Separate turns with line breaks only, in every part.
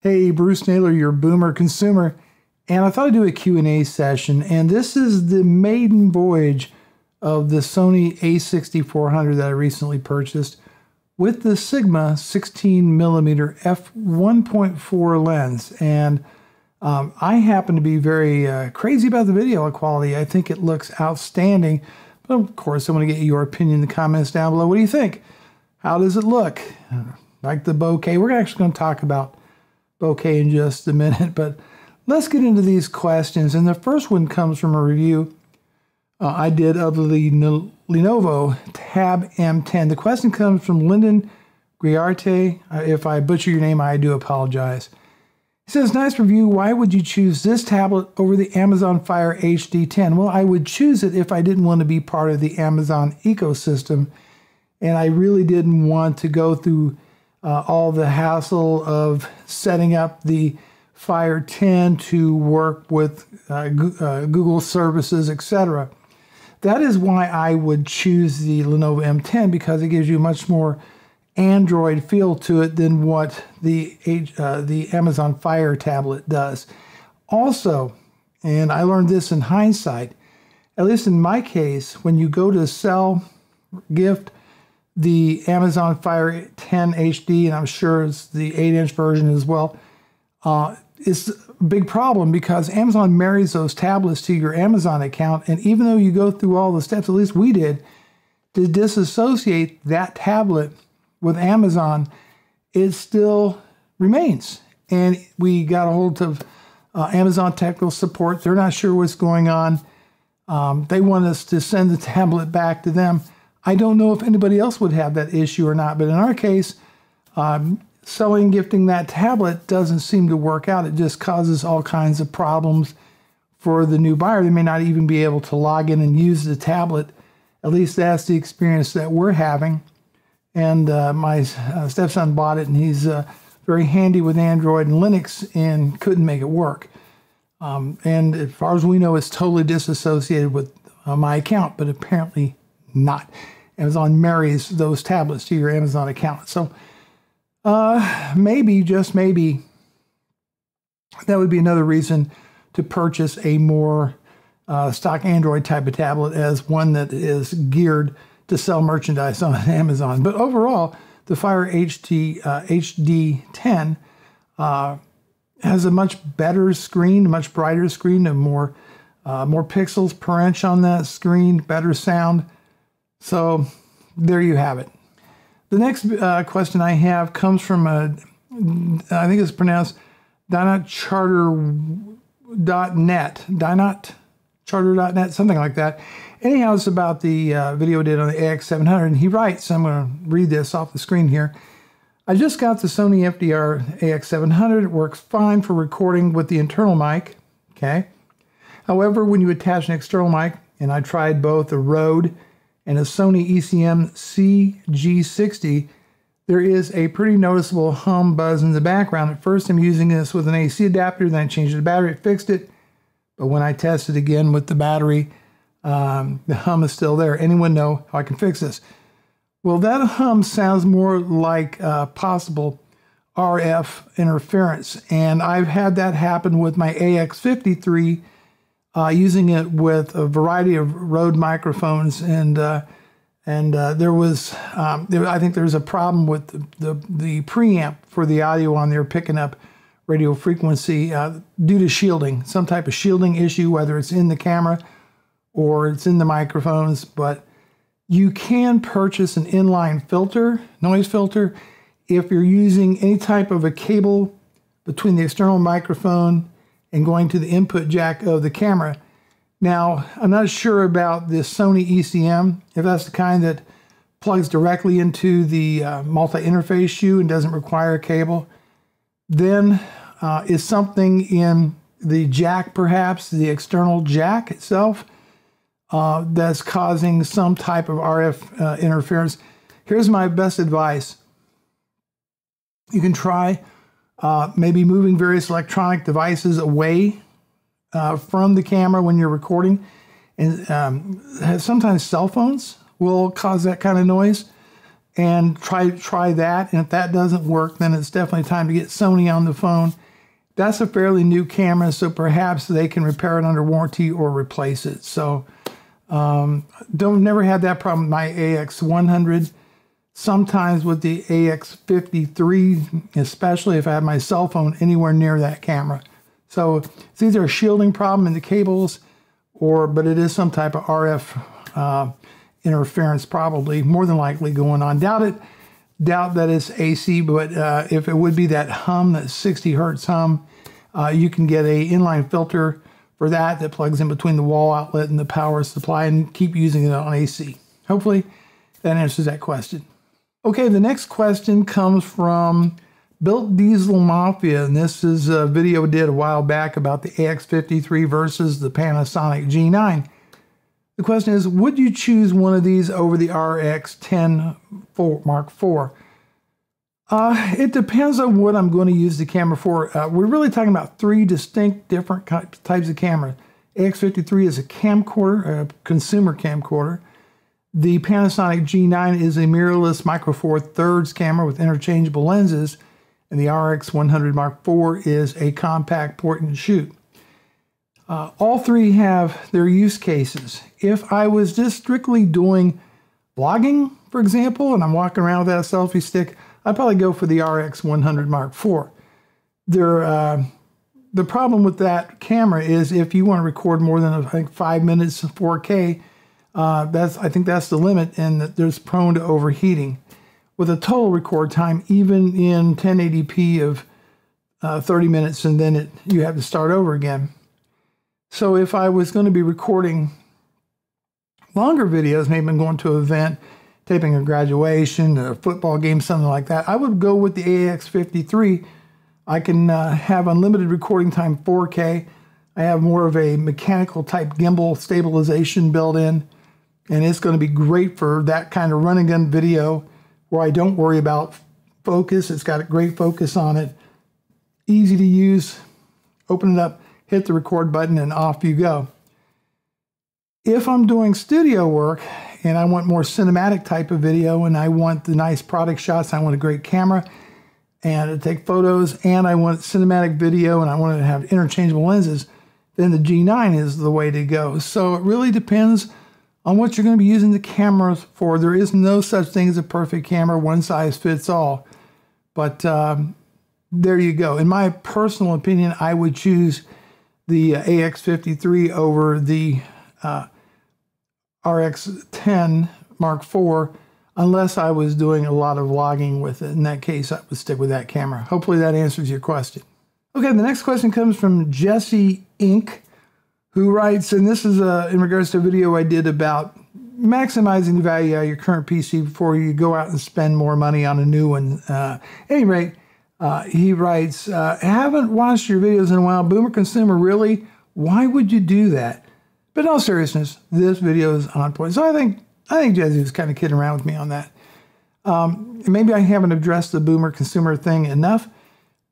Hey, Bruce Naylor, your boomer consumer, and I thought I'd do a Q&A session, and this is the maiden voyage of the Sony a6400 that I recently purchased with the Sigma 16mm f1.4 lens, and I happen to be very crazy about the video quality. I think it looks outstanding, but of course I want to get your opinion in the comments down below. What do you think? How does it look? Like the bokeh? We're actually going to talk about bokeh in just a minute, but let's get into these questions. And the first one comes from a review I did of the Lenovo Tab M10. The question comes from Lyndon Griarte. If I butcher your name, I do apologize. He says, nice review. Why would you choose this tablet over the Amazon Fire HD10? Well, I would choose it if I didn't want to be part of the Amazon ecosystem, and I really didn't want to go through all the hassle of setting up the Fire 10 to work with Google services, etc. That is why I would choose the Lenovo M10, because it gives you much more Android feel to it than what the Amazon Fire tablet does. Also, and I learned this in hindsight, at least in my case, when you go to sell, gift the Amazon Fire 10 HD, and I'm sure it's the 8-inch version as well, it's a big problem because Amazon marries those tablets to your Amazon account, and even though you go through all the steps, at least we did, to disassociate that tablet with Amazon, it still remains. And we got a hold of Amazon technical support. They're not sure what's going on. They want us to send the tablet back to them. I don't know if anybody else would have that issue or not, but in our case, selling, gifting that tablet doesn't seem to work out. It just causes all kinds of problems for the new buyer. They may not even be able to log in and use the tablet. At least that's the experience that we're having. And my stepson bought it, and he's very handy with Android and Linux and couldn't make it work. And as far as we know, it's totally disassociated with my account, but apparently not. Amazon marries those tablets to your Amazon account. So maybe, just maybe, that would be another reason to purchase a more stock Android type of tablet as one that is geared to sell merchandise on Amazon. But overall, the Fire HD10 has a much better screen, a much brighter screen, and more pixels per inch on that screen, better sound. So there you have it. The next question I have comes from I think it's pronounced dinotcharter.net, something like that. Anyhow, it's about the video I did on the AX700, and he writes, I'm going to read this off the screen here. I just got the Sony FDR AX700. It works fine for recording with the internal mic, okay? However, when you attach an external mic, and I tried both a Rode and a Sony ECM CG60, there is a pretty noticeable hum buzz in the background. At first, I'm using this with an AC adapter, then I changed the battery, it fixed it. But when I tested again with the battery, the hum is still there. Anyone know how I can fix this? Well, that hum sounds more like possible RF interference, and I've had that happen with my AX53, using it with a variety of Rode microphones, and there was, I think there's a problem with the preamp for the audio on there picking up radio frequency due to shielding, some type of shielding issue, whether it's in the camera or it's in the microphones. But you can purchase an inline filter, noise filter, if you're using any type of a cable between the external microphone and going to the input jack of the camera. Now, I'm not sure about the Sony ECM, if that's the kind that plugs directly into the multi-interface shoe and doesn't require a cable. Then is something in the jack, perhaps, the external jack itself, that's causing some type of RF interference. Here's my best advice. You can try maybe moving various electronic devices away from the camera when you're recording. And sometimes cell phones will cause that kind of noise. and try that. And if that doesn't work, then it's definitely time to get Sony on the phone. That's a fairly new camera, so perhaps they can repair it under warranty or replace it. So never had that problem with my AX100. Sometimes with the AX53, especially if I have my cell phone anywhere near that camera. So it's either a shielding problem in the cables, but it is some type of RF interference, probably, more than likely going on. Doubt that it's AC, but if it would be that hum, that 60 hertz hum, you can get a inline filter for that plugs in between the wall outlet and the power supply and keep using it on AC. Hopefully that answers that question. Okay, the next question comes from Built Diesel Mafia, and this is a video we did a while back about the AX53 versus the Panasonic G9. The question is, would you choose one of these over the RX10 Mark IV? It depends on what I'm going to use the camera for. We're really talking about three distinct different types of camera. AX53 is a camcorder, a consumer camcorder. The Panasonic G9 is a mirrorless Micro Four Thirds camera with interchangeable lenses, and the RX100 Mark IV is a compact point and shoot. All three have their use cases. If I was just strictly doing vlogging, for example, and I'm walking around with that selfie stick, I'd probably go for the RX100 Mark IV. The problem with that camera is if you want to record more than, I think, 5 minutes of 4K, I think that's the limit, and that there's prone to overheating. With a total record time, even in 1080p of 30 minutes, and then you have to start over again. So if I was going to be recording longer videos, maybe I'm going to an event, taping a graduation, a football game, something like that, I would go with the AX53. I can have unlimited recording time, 4K. I have more of a mechanical type gimbal stabilization built in, and it's going to be great for that kind of run and gun video where I don't worry about focus. It's got a great focus on it. Easy to use. Open it up, hit the record button, and off you go. If I'm doing studio work and I want more cinematic type of video and I want the nice product shots, I want a great camera and to take photos, and I want cinematic video and I want to have interchangeable lenses, then the G9 is the way to go. So it really depends on what you're going to be using the cameras for. There is no such thing as a perfect camera, one size fits all. But there you go. In my personal opinion, I would choose the AX53 over the RX10 Mark IV, unless I was doing a lot of vlogging with it. In that case, I would stick with that camera. Hopefully that answers your question. Okay, the next question comes from Jesse Inc., who writes, and this is in regards to a video I did about maximizing the value out of your current PC before you go out and spend more money on a new one. At any rate, he writes, haven't watched your videos in a while. Boomer Consumer, really? Why would you do that? But in all seriousness, this video is on point. So I think Jesse was kind of kidding around with me on that. Maybe I haven't addressed the Boomer Consumer thing enough,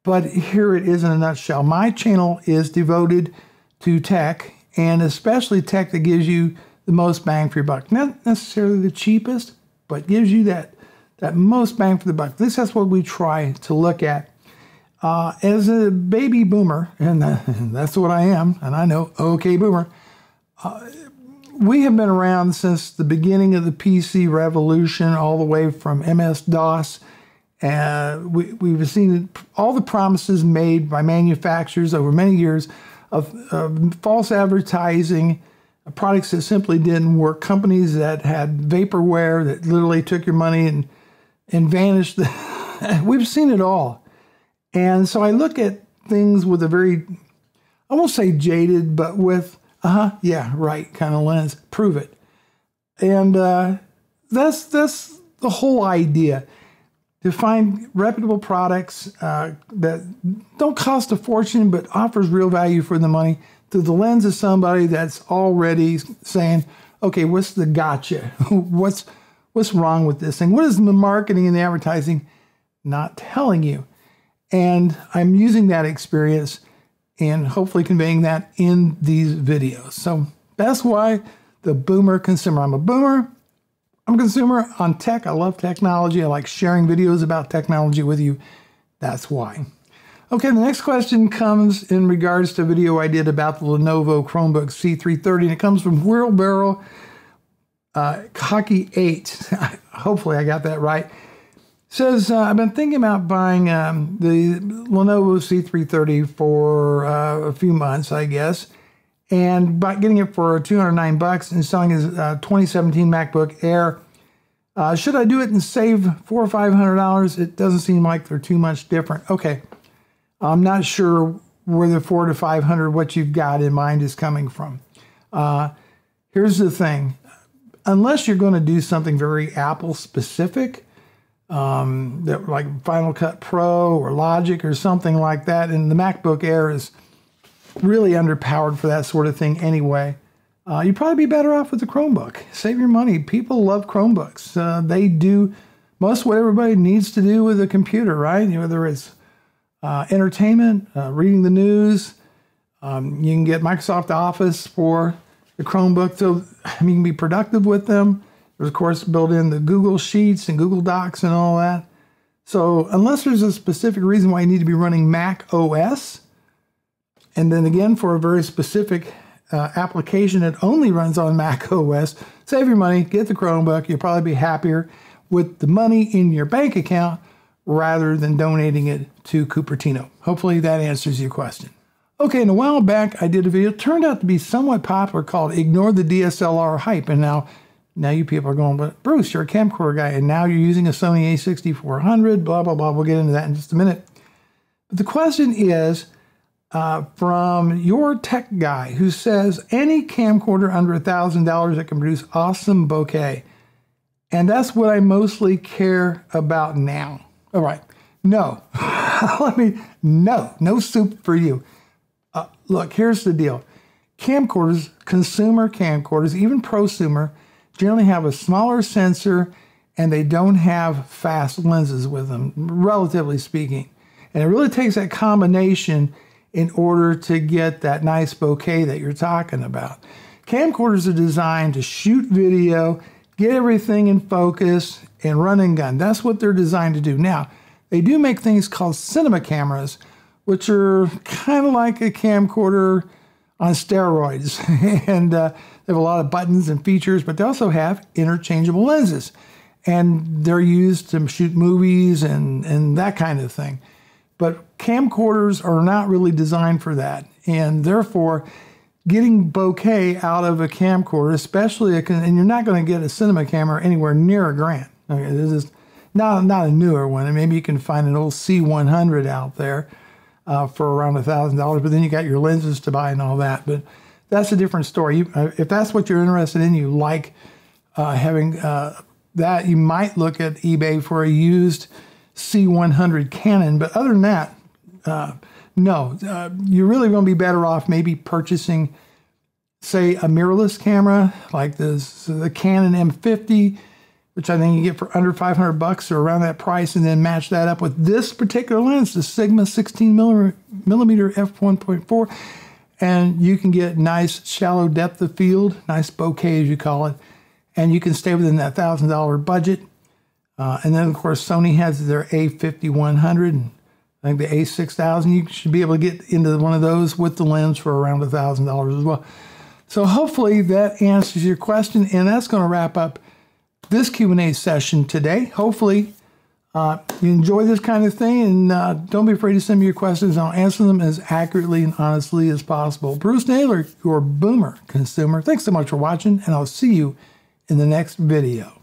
but here it is in a nutshell. My channel is devoted to tech, and especially tech that gives you the most bang for your buck. Not necessarily the cheapest, but gives you that most bang for the buck. That's what we try to look at. As a baby boomer, and that's what I am, and I know, okay, boomer, we have been around since the beginning of the PC revolution, all the way from MS-DOS. We've seen all the promises made by manufacturers over many years of false advertising, products that simply didn't work, companies that had vaporware that literally took your money and vanished. We've seen it all. And so I look at things with a very, I won't say jaded, but with, yeah, right kind of lens. Prove it. And that's the whole idea. To find reputable products that don't cost a fortune but offers real value for the money through the lens of somebody that's already saying, okay, what's the gotcha? What's wrong with this thing? What is the marketing and the advertising not telling you? And I'm using that experience and hopefully conveying that in these videos. So that's why the Boomer Consumer. I'm I'm a consumer on tech. I love technology. I like sharing videos about technology with you. That's why. Okay, the next question comes in regards to a video I did about the Lenovo Chromebook C330, and it comes from Wheelbarrow Hockey 8. Hopefully I got that right. It says, I've been thinking about buying the Lenovo C330 for a few months, I guess, and by getting it for $209 and selling his 2017 MacBook Air. Should I do it and save $400 or $500? It doesn't seem like they're too much different. Okay. I'm not sure where the $400 to $500, what you've got in mind, is coming from. Here's the thing. Unless you're going to do something very Apple specific, like Final Cut Pro or Logic or something like that, and the MacBook Air is really underpowered for that sort of thing anyway, you'd probably be better off with the Chromebook. Save your money. People love Chromebooks. They do most of what everybody needs to do with a computer, right? Whether it's entertainment, reading the news. You can get Microsoft Office for the Chromebook, so you can be productive with them. There's, of course, built in the Google Sheets and Google Docs and all that. So unless there's a specific reason why you need to be running Mac OS, and then again, for a very specific application that only runs on Mac OS, save your money, get the Chromebook. You'll probably be happier with the money in your bank account rather than donating it to Cupertino. Hopefully that answers your question. Okay, and a while back I did a video. It turned out to be somewhat popular called Ignore the DSLR Hype. And now you people are going, but Bruce, you're a camcorder guy, and now you're using a Sony a6400, blah, blah, blah. We'll get into that in just a minute. But the question is from your tech guy who says any camcorder under $1,000 that can produce awesome bokeh. And that's what I mostly care about now. All right. No. No soup for you. Look, here's the deal. Camcorders, consumer camcorders, even prosumer, generally have a smaller sensor and they don't have fast lenses with them, relatively speaking. And it really takes that combination in order to get that nice bokeh that you're talking about. Camcorders are designed to shoot video, get everything in focus, and run and gun. That's what they're designed to do. Now, they do make things called cinema cameras, which are kind of like a camcorder on steroids. And they have a lot of buttons and features, but they also have interchangeable lenses. And they're used to shoot movies and that kind of thing. But camcorders are not really designed for that. And therefore, getting bokeh out of a camcorder, especially, and you're not going to get a cinema camera anywhere near $1,000. Okay, this is not a newer one, and maybe you can find an old C100 out there for around $1,000. But then you got your lenses to buy and all that. But that's a different story. If that's what you're interested in, you like having that, you might look at eBay for a used C100 Canon. But other than that, no, you're really going to be better off maybe purchasing, say, a mirrorless camera like the Canon M50, which I think you get for under $500 or around that price, and then match that up with this particular lens, the Sigma 16 millimeter f1.4, and you can get nice shallow depth of field, nice bokeh as you call it, and you can stay within that $1,000 budget. And then, of course, Sony has their A5100, and I think the A6000. You should be able to get into one of those with the lens for around $1,000 as well. So hopefully that answers your question, and that's going to wrap up this Q&A session today. Hopefully you enjoy this kind of thing, and don't be afraid to send me your questions. I'll answer them as accurately and honestly as possible. Bruce Naylor, your Boomer Consumer. Thanks so much for watching, and I'll see you in the next video.